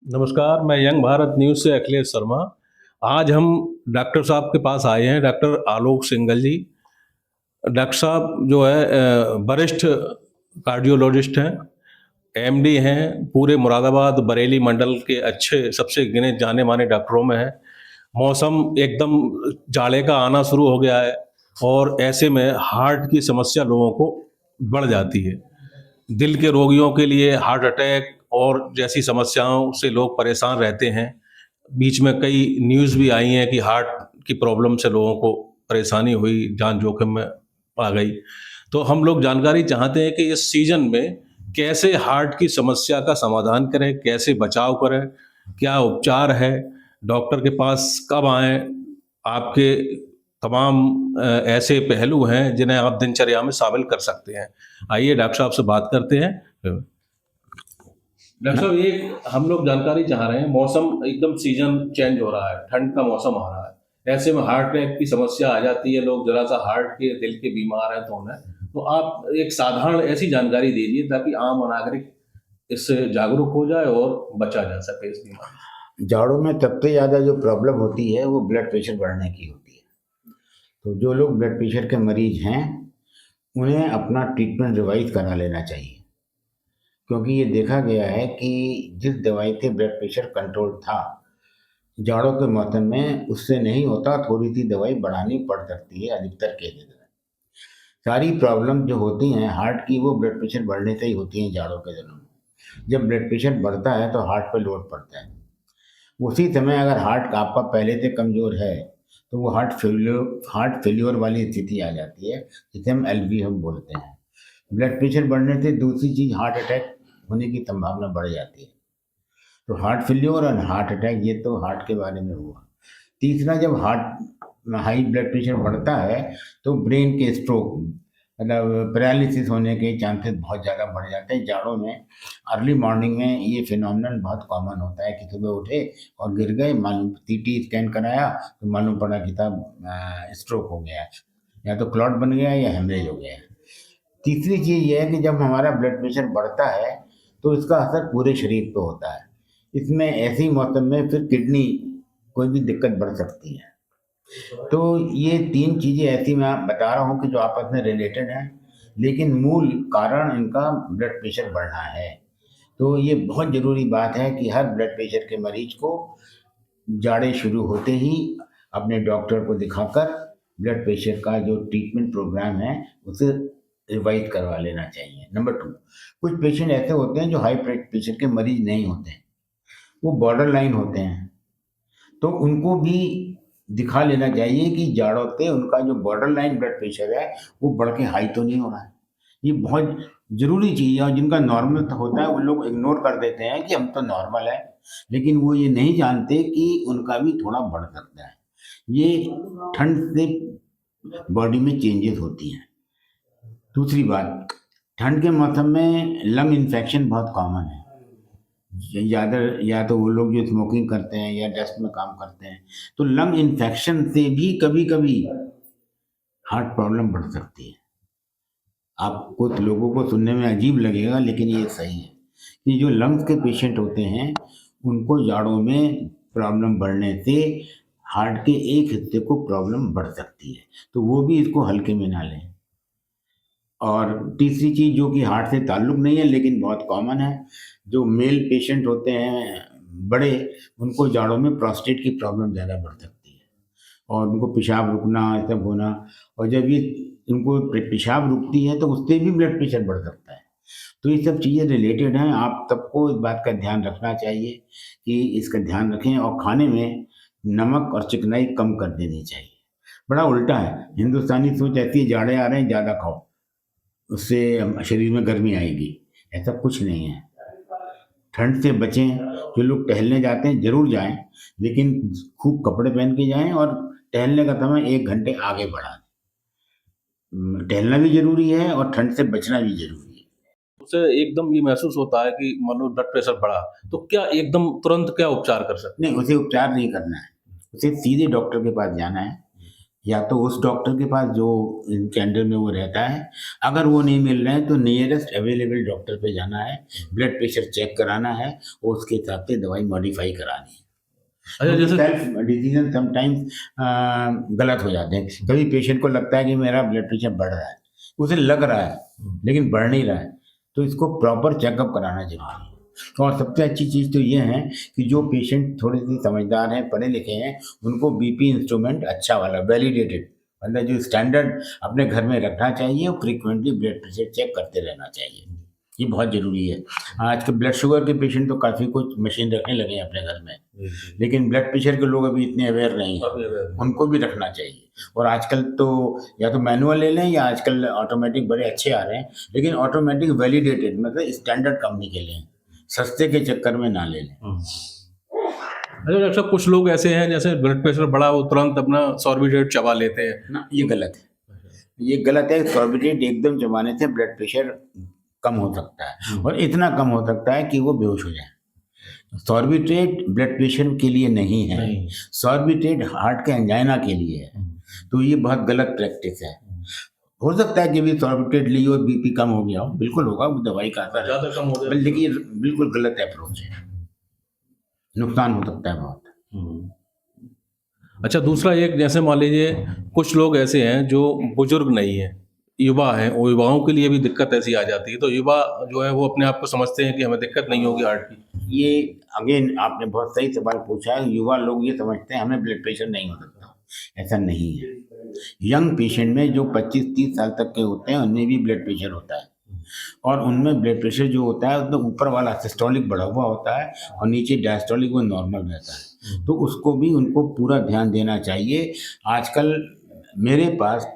नमस्कार, मैं young Bharat news से अखिलेश शर्मा। आज हम डॉक्टर साहब के पास आए हैं, डॉक्टर आलोक सिंघल जी। डॉक्टर साहब जो है वरिष्ठ कार्डियोलॉजिस्ट हैं, एमडी हैं, पूरे मुरादाबाद बरेली मंडल के अच्छे सबसे गिने जाने माने डॉक्टरों में हैं। मौसम एकदम जाड़े का आना शुरू हो गया है और ऐसे में हार्ट की समस्या लोगों को बढ़ जाती है। दिल के रोगियों के लिए हार्ट अटैक और जैसी समस्याओं से लोग परेशान रहते हैं। बीच में कई न्यूज़ भी आई हैं कि हार्ट की प्रॉब्लम से लोगों को परेशानी हुई, जान जोखिम में आ गई। तो हम लोग जानकारी चाहते हैं कि इस सीज़न में कैसे हार्ट की समस्या का समाधान करें, कैसे बचाव करें, क्या उपचार है, डॉक्टर के पास कब आएँ? आपके तमाम ऐसे पहलू हैं जिन्हें आप दिनचर्या में शामिल कर सकते हैं। आइए डॉक्टर साहब से बात करते हैं। डॉक्टर साहब, ये हम लोग जानकारी चाह रहे हैं, मौसम एकदम सीजन चेंज हो रहा है, ठंड का मौसम आ रहा है, ऐसे में हार्ट अटैक की समस्या आ जाती है, लोग जरा सा हार्ट के दिल के बीमार हैं तो उन्हें, तो आप एक साधारण ऐसी जानकारी दीजिए ताकि आम नागरिक इससे जागरूक हो जाए और बचा जा सके इस बीमारी से। जाड़ों में सबसे ज़्यादा जो प्रॉब्लम होती है वो ब्लड प्रेशर बढ़ने की होती है। तो जो लोग ब्लड प्रेशर के मरीज हैं उन्हें अपना ट्रीटमेंट रिवाइज करा लेना चाहिए, क्योंकि ये देखा गया है कि जिस दवाई से ब्लड प्रेशर कंट्रोल था जाड़ों के मौसम में उससे नहीं होता, थोड़ी सी दवाई बढ़ानी पड़ सकती है अधिकतर केसेस में। सारी प्रॉब्लम जो होती हैं हार्ट की वो ब्लड प्रेशर बढ़ने से ही होती हैं जाड़ों के दिनों में। जब ब्लड प्रेशर बढ़ता है तो हार्ट पर लोड पड़ता है। उसी समय अगर हार्ट आपका पहले से कमज़ोर है तो वो हार्ट फेल्योर वाली स्थिति आ जाती है, जिसे हम एलवी हम बोलते हैं। ब्लड प्रेशर बढ़ने से दूसरी चीज़ हार्ट अटैक होने की संभावना बढ़ जाती है। तो हार्ट फेल्योर और हार्ट अटैक ये तो हार्ट के बारे में हुआ। तीसरा, जब हार्ट हाई ब्लड प्रेशर बढ़ता है तो ब्रेन के स्ट्रोक मतलब पैरालिसिस होने के चांसेस बहुत ज़्यादा बढ़ जाते हैं जाड़ों में। अर्ली मॉर्निंग में ये फिनोमिनन बहुत कॉमन होता है कि सुबह उठे और गिर गए, मालूम सीटी स्कैन कराया तो मालूम पड़ा कि साहब स्ट्रोक हो गया है, या तो क्लॉट बन गया है या हेमरेज हो गया है। तीसरी चीज़ ये है कि जब हमारा ब्लड प्रेशर बढ़ता है तो इसका असर पूरे शरीर पे होता है। इसमें ऐसी मौसम में फिर किडनी कोई भी दिक्कत बढ़ सकती है। तो ये तीन चीज़ें ऐसी मैं बता रहा हूँ कि जो आपस में रिलेटेड हैं, लेकिन मूल कारण इनका ब्लड प्रेशर बढ़ना है। तो ये बहुत ज़रूरी बात है कि हर ब्लड प्रेशर के मरीज को जाड़े शुरू होते ही अपने डॉक्टर को दिखाकर ब्लड प्रेशर का जो ट्रीटमेंट प्रोग्राम है उसे रिवाइज करवा लेना चाहिए। नंबर 2, कुछ पेशेंट ऐसे होते हैं जो हाई ब्लड प्रेशर के मरीज नहीं होते हैं, वो बॉर्डर लाइन होते हैं, तो उनको भी दिखा लेना चाहिए कि जाड़ों से उनका जो बॉर्डर लाइन ब्लड प्रेशर है वो बढ़ के हाई तो नहीं हो रहा है। ये बहुत ज़रूरी चीज़ है, और जिनका नॉर्मल होता है वो लोग इग्नोर कर देते हैं कि हम तो नॉर्मल है, लेकिन वो ये नहीं जानते कि उनका भी थोड़ा बढ़ सकता है। ये ठंड से बॉडी में चेंजेस होती हैं। दूसरी बात, ठंड के मौसम में लंग इन्फेक्शन बहुत कॉमन है। ज़्यादा या तो वो लोग जो स्मोकिंग करते हैं या डस्ट में काम करते हैं, तो लंग इन्फेक्शन से भी कभी कभी हार्ट प्रॉब्लम बढ़ सकती है। आपको तो लोगों को सुनने में अजीब लगेगा, लेकिन ये सही है कि जो लंग्स के पेशेंट होते हैं उनको जाड़ों में प्रॉब्लम बढ़ने से हार्ट के एक हिस्से को प्रॉब्लम बढ़ सकती है, तो वो भी इसको हल्के में ना लें। और तीसरी चीज़ जो कि हार्ट से ताल्लुक़ नहीं है लेकिन बहुत कॉमन है, जो मेल पेशेंट होते हैं बड़े, उनको जाड़ों में प्रोस्टेट की प्रॉब्लम ज़्यादा बढ़ सकती है और उनको पेशाब रुकना ये सब होना। और जब ये उनको पेशाब रुकती है तो उससे भी ब्लड प्रेशर बढ़ सकता है। तो ये सब चीज़ें रिलेटेड हैं, आप सबको इस बात का ध्यान रखना चाहिए कि इसका ध्यान रखें, और खाने में नमक और चिकनाई कम कर देनी चाहिए। बड़ा उल्टा है, हिंदुस्तानी सोच ऐसी है जाड़े आ रहे हैं ज़्यादा खाओ, उससे शरीर में गर्मी आएगी। ऐसा कुछ नहीं है। ठंड से बचें, जो लोग टहलने जाते हैं ज़रूर जाएं, लेकिन खूब कपड़े पहन के जाएं और टहलने का समय 1 घंटे आगे बढ़ा दें। टहलना भी ज़रूरी है और ठंड से बचना भी ज़रूरी है। उसे एकदम ये महसूस होता है कि मान लो ब्लड प्रेशर बढ़ा, तो क्या एकदम तुरंत क्या उपचार कर सकते नहीं, उसे उपचार नहीं करना है, उसे सीधे डॉक्टर के पास जाना है। या तो उस डॉक्टर के पास जो इनके अंडर में वो रहता है, अगर वो नहीं मिल रहे हैं तो नियरेस्ट अवेलेबल डॉक्टर पे जाना है, ब्लड प्रेशर चेक कराना है और उसके हिसाब से दवाई मॉडिफाई करानी है। अच्छा, जैसे सेल्फ डिसीजन समटाइम्स गलत हो जाते हैं। कभी पेशेंट को लगता है कि मेरा ब्लड प्रेशर बढ़ रहा है, उसे लग रहा है लेकिन बढ़ नहीं रहा है, तो इसको प्रॉपर चेकअप कराना जरूरी है। और सबसे अच्छी चीज़ तो ये है कि जो पेशेंट थोड़े से समझदार हैं, पढ़े लिखे हैं, उनको बीपी इंस्ट्रूमेंट अच्छा वाला वैलिडेटेड, मतलब जो स्टैंडर्ड अपने घर में रखना चाहिए और फ्रीक्वेंटली ब्लड प्रेशर चेक करते रहना चाहिए। ये बहुत ज़रूरी है। आज के ब्लड शुगर के पेशेंट तो काफ़ी कुछ मशीन रखने लगे हैं अपने घर में, लेकिन ब्लड प्रेशर के लोग अभी इतने अवेयर नहीं हैं, उनको भी रखना चाहिए। और आजकल तो या तो मैनुअल ले लें या आजकल ऑटोमेटिक बड़े अच्छे आ रहे हैं, लेकिन ऑटोमेटिक वैलिडेटेड मतलब स्टैंडर्ड कंपनी के लें, सस्ते के चक्कर में ना ले लें। अच्छा डॉक्टर साहब, कुछ लोग ऐसे हैं जैसे ब्लड प्रेशर बढ़ा वो तुरंत अपना सॉर्बिट्रेट चबा लेते हैं। ना, ये गलत है, ये गलत है। सॉर्बिट्रेट एकदम चबाने से ब्लड प्रेशर कम हो सकता है और इतना कम हो सकता है कि वो बेहोश हो जाए। सॉर्बिट्रेट ब्लड प्रेशर के लिए नहीं है, सॉर्बिट्रेट हार्ट के एंजाइना के लिए है। तो ये बहुत गलत प्रैक्टिस है। हो सकता है कि भी सॉर्बिट्रेट ली और बीपी कम हो गया हो, बिल्कुल होगा, वो दवाई का असर ज़्यादा कम हो है, जाए लेकिन ये बिल्कुल गलत अप्रोच है, नुकसान हो सकता है बहुत। अच्छा, दूसरा एक जैसे मान लीजिए कुछ लोग ऐसे हैं जो बुजुर्ग नहीं हैं, युवा हैं, और युवाओं के लिए भी दिक्कत ऐसी आ जाती है, तो युवा जो है वो अपने आप को समझते हैं कि हमें दिक्कत नहीं होगी हार्ट की। ये अगेन आपने बहुत सही सवाल पूछा है। युवा लोग ये समझते हैं हमें ब्लड प्रेशर नहीं हो सकता, ऐसा नहीं है। यंग पेशेंट में जो 25-30 साल तक के होते हैं उनमें भी ब्लड प्रेशर होता है, और उनमें ब्लड प्रेशर जो होता है उसमें ऊपर वाला सिस्टोलिक बढ़ा हुआ होता है और नीचे डायस्टोलिक वो नॉर्मल रहता है। तो उसको भी उनको पूरा ध्यान देना चाहिए। आजकल मेरे पास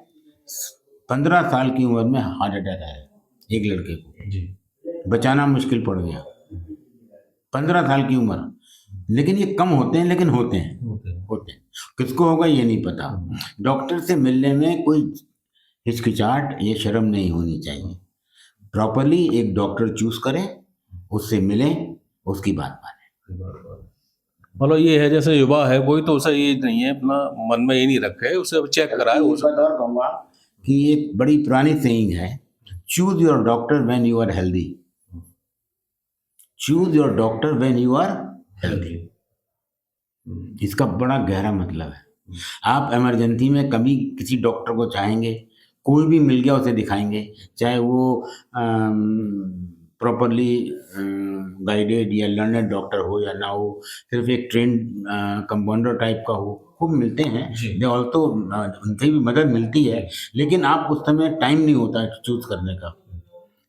15 साल की उम्र में हार्ट अटैक आया एक लड़के को, जी। बचाना मुश्किल पड़ गया। 15 साल की उम्र, लेकिन ये कम होते हैं, लेकिन होते हैं। किसको होगा ये नहीं पता। डॉक्टर से मिलने में कोई हिचकिचाहट या शर्म नहीं होनी चाहिए। प्रॉपरली एक डॉक्टर चूज करें, उससे मिलें, उसकी बात मानें। मतलब ये है जैसे युवा है कोई, तो उसे ये नहीं है, अपना मन में ये नहीं रखे, उसे चेक कराए। एक बात और कहूँगा कि एक बड़ी पुरानी सेइंग है, choose your doctor when you are healthy. Choose your doctor when you are healthy. इसका बड़ा गहरा मतलब है। आप इमरजेंसी में कभी किसी डॉक्टर को चाहेंगे, कोई भी मिल गया उसे दिखाएंगे, चाहे वो प्रॉपरली गाइडेड या लर्नेड डॉक्टर हो या ना हो, सिर्फ एक ट्रेंड कंपाउंडर टाइप का हो, खूब मिलते हैं, दे ऑल्सो उनसे भी मदद मिलती है, लेकिन आप उस समय टाइम नहीं होता है चूज करने का।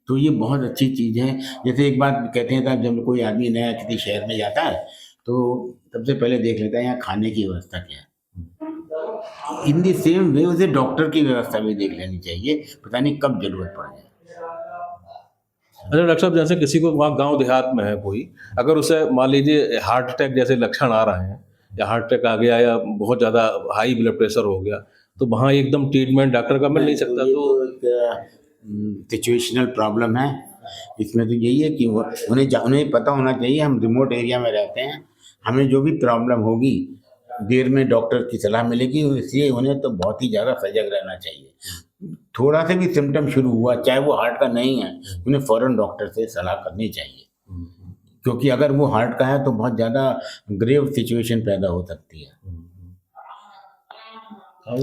तो ये बहुत अच्छी चीज़ है। जैसे एक बात कहते हैं साहब, जब कोई आदमी नया किसी शहर में जाता है तो सबसे पहले देख लेता है यहाँ खाने की व्यवस्था क्या है। इन दी सेम वे उसे डॉक्टर की व्यवस्था भी देख लेनी चाहिए, पता नहीं कब जरूरत पड़ जाए। अच्छा डॉक्टर साहब, जैसे किसी को वहाँ गांव देहात में है कोई, अगर उसे मान लीजिए हार्ट अटैक जैसे लक्षण आ रहे हैं, या हार्ट अटैक आ गया, या बहुत ज़्यादा हाई ब्लड प्रेशर हो गया, तो वहाँ एकदम ट्रीटमेंट डॉक्टर का मिल नहीं सकता। तो एक सिचुएशनल प्रॉब्लम है। इसमें तो यही है कि उन्हें पता होना चाहिए हम रिमोट एरिया में रहते हैं, हमें जो भी प्रॉब्लम होगी देर में डॉक्टर की सलाह मिलेगी, इसलिए उन्हें तो बहुत ही ज़्यादा सजग रहना चाहिए। थोड़ा सा भी सिम्टम शुरू हुआ, चाहे वो हार्ट का नहीं है, उन्हें फ़ौरन डॉक्टर से सलाह करनी चाहिए, क्योंकि अगर वो हार्ट का है तो बहुत ज़्यादा ग्रेव सिचुएशन पैदा हो सकती है।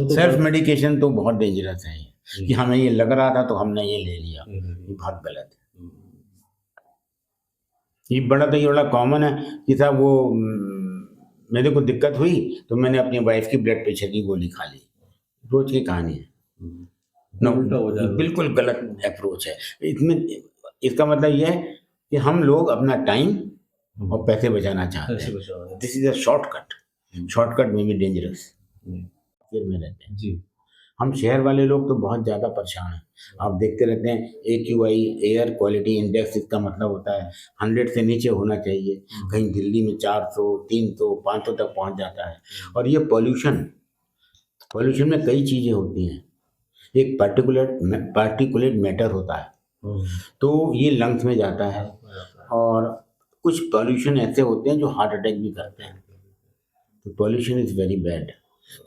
सेल्फ मेडिकेशन तो बहुत डेंजरस है कि हमें ये लग रहा था तो हमने ये ले लिया, ये बहुत गलत है। ये बड़ा कॉमन है कि साहब वो मेरे को दिक्कत हुई तो मैंने अपनी वाइफ की ब्लड प्रेशर की गोली खा ली, रोज की कहानी है। बिल्कुल गलत अप्रोच है। इसमें इसका मतलब यह है कि हम लोग अपना टाइम और पैसे बचाना चाहते हैं। दिस इज अ शॉर्टकट में भी डेंजरस में रहते हैं जी। हम शहर वाले लोग तो बहुत ज़्यादा परेशान हैं। आप देखते रहते हैं AQI एयर क्वालिटी इंडेक्स, इसका मतलब होता है 100 से नीचे होना चाहिए। कहीं दिल्ली में 400, 300, 500 तक पहुंच जाता है। और ये पॉल्यूशन में कई चीज़ें होती हैं। एक पार्टिकुलेट मैटर होता है, तो ये लंग्स में जाता है, और कुछ पॉल्यूशन ऐसे होते हैं जो हार्ट अटैक भी करते हैं। तो पॉल्यूशन इज़ वेरी बैड।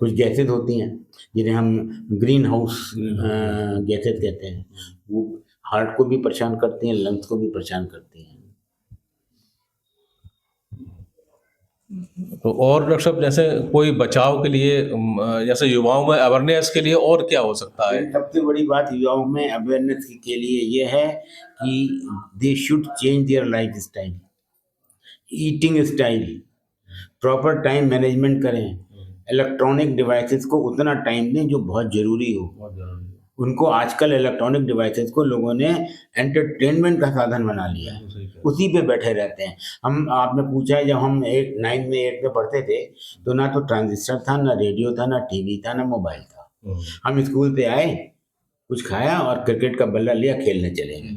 कुछ गैसेज होती हैं जिन्हें हम ग्रीन हाउस गैसेज कहते हैं, वो हार्ट को भी परेशान करती हैं, लंग्स को भी परेशान करती हैं। तो और डॉक्टर साहब जैसे कोई बचाव के लिए जैसे युवाओं में अवेयरनेस के लिए और क्या हो सकता है? सबसे बड़ी बात युवाओं में अवेयरनेस के लिए ये है कि they should change their life style, eating style, proper time management करें, इलेक्ट्रॉनिक डिवाइसेस को उतना टाइम दें जो बहुत ज़रूरी हो। उनको आजकल इलेक्ट्रॉनिक डिवाइसेस को लोगों ने एंटरटेनमेंट का साधन बना लिया है, उसी पे बैठे रहते हैं। आपने पूछा है, जब हम 9 में 8 में पढ़ते थे तो ना तो ट्रांजिस्टर था, ना रेडियो था, ना टीवी था, ना मोबाइल था। हम स्कूल से आए, कुछ खाया और क्रिकेट का बल्ला लिया, खेलने चले गए।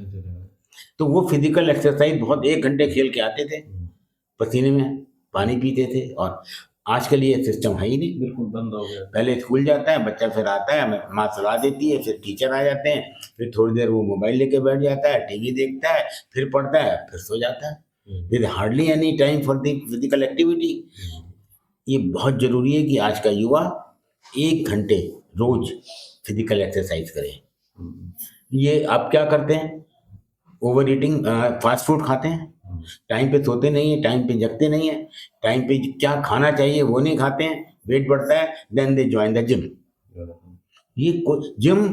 तो वो फिजिकल एक्सरसाइज बहुत, 1 घंटे खेल के आते थे, पसीने में पानी पीते थे। और आजकल ये सिस्टम है ही नहीं, बिल्कुल बंद हो गया। पहले स्कूल जाता है बच्चा, फिर आता है, माँ सुला देती है, फिर टीचर आ जाते हैं, फिर थोड़ी देर वो मोबाइल लेके बैठ जाता है, टीवी देखता है, फिर पढ़ता है, फिर सो जाता है। With hardly any time for the physical activity. ये बहुत ज़रूरी है कि आज का युवा 1 घंटे रोज फिजिकल एक्सरसाइज करे। ये आप क्या करते हैं? ओवर ईटिंग, फास्ट फूड खाते हैं, टाइम पे सोते नहीं है, टाइम पे जगते नहीं है, टाइम पे क्या खाना चाहिए वो नहीं खाते हैं, वेट बढ़ता है, then they join the gym. ये जिम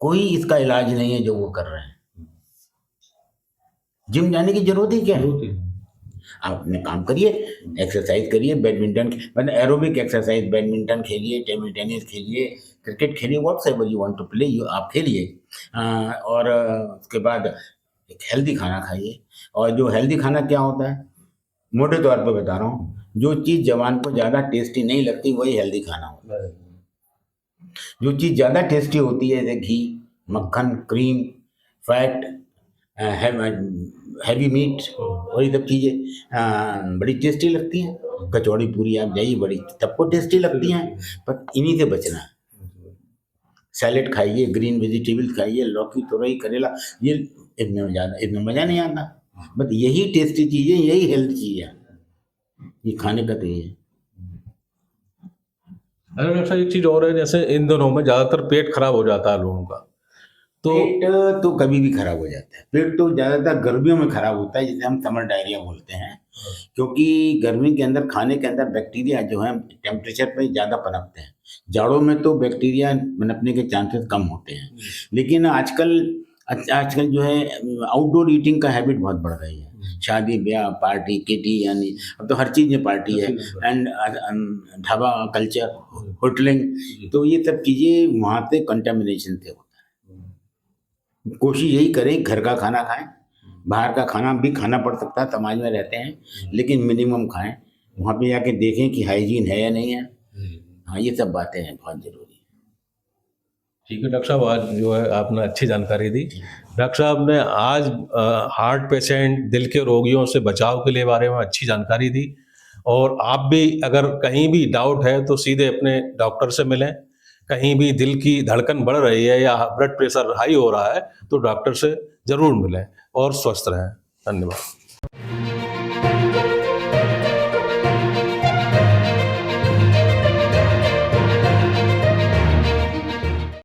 कोई इसका इलाज नहीं है जो वो कर रहे हैं। जिम जाने की जरूरत ही क्या है? आप अपने काम करिए, एक्सरसाइज करिए, बैडमिंटन मतलब एरोबिक एक्सरसाइज, बैडमिंटन खेलिए, टेबल टेनिस खेलिए, क्रिकेट खेलिए, whatsoever you want to play you आप खेलिए। और उसके बाद एक हेल्दी खाना खाइए। और जो हेल्दी खाना क्या होता है, मोटे तौर पे बता रहा हूँ, जो चीज़ जवान को ज़्यादा टेस्टी नहीं लगती वही हेल्दी खाना होता है। जो चीज़ ज़्यादा टेस्टी होती है जैसे घी, मक्खन, क्रीम, फैट, हैवी मीट और ये सब चीज़ें बड़ी टेस्टी लगती हैं। कचौड़ी पूरी आप जाइए, बड़ी सबको टेस्टी लगती हैं, पर इन्हीं से बचना है। सैलेड खाइए, ग्रीन वेजिटेबल्स खाइए, लौकी, तुरई, करेला, ये इतना मज़ा नहीं आता। बट यही टेस्टी चीज़ें, यही हेल्थ चीज़ है, ये खाने का तो ये है। अरे डॉक्टर साहब एक चीज़ और है, जैसे इन दिनों में ज़्यादातर पेट खराब हो जाता है लोगों का, तो पेट तो कभी भी खराब हो जाता है। पेट तो ज़्यादातर गर्मियों में खराब होता है, जिसे हम समर डायरिया बोलते हैं, क्योंकि गर्मी के अंदर खाने के अंदर बैक्टीरिया जो है टेम्परेचर पे ज़्यादा पनपते हैं। जाड़ों में तो बैक्टीरिया पनपने के चांसेस कम होते हैं। लेकिन आजकल जो है आउटडोर ईटिंग का हैबिट बहुत बढ़ गई है। शादी ब्याह, पार्टी, किटी, यानी अब तो हर चीज़ में पार्टी है, एंड ढाबा कल्चर, होटलिंग, तो ये सब चीज़ें वहाँ से कंटामिनेशन से होता है। कोशिश यही करें घर का खाना खाएं। बाहर का खाना भी खाना पड़ सकता है, समाज में रहते हैं, लेकिन मिनिमम खाएं। वहाँ पे जाके देखें कि हाइजीन है या नहीं है। हाँ, ये सब बातें हैं बहुत ज़रूरी। ठीक है डॉक्टर साहब, आज जो है आपने अच्छी जानकारी दी। डॉक्टर साहब ने आज हार्ट पेशेंट, दिल के रोगियों से बचाव के लिए बारे में अच्छी जानकारी दी। और आप भी अगर कहीं भी डाउट है तो सीधे अपने डॉक्टर से मिलें। कहीं भी दिल की धड़कन बढ़ रही है या ब्लड प्रेशर हाई हो रहा है तो डॉक्टर से ज़रूर मिलें और स्वस्थ रहें। धन्यवाद।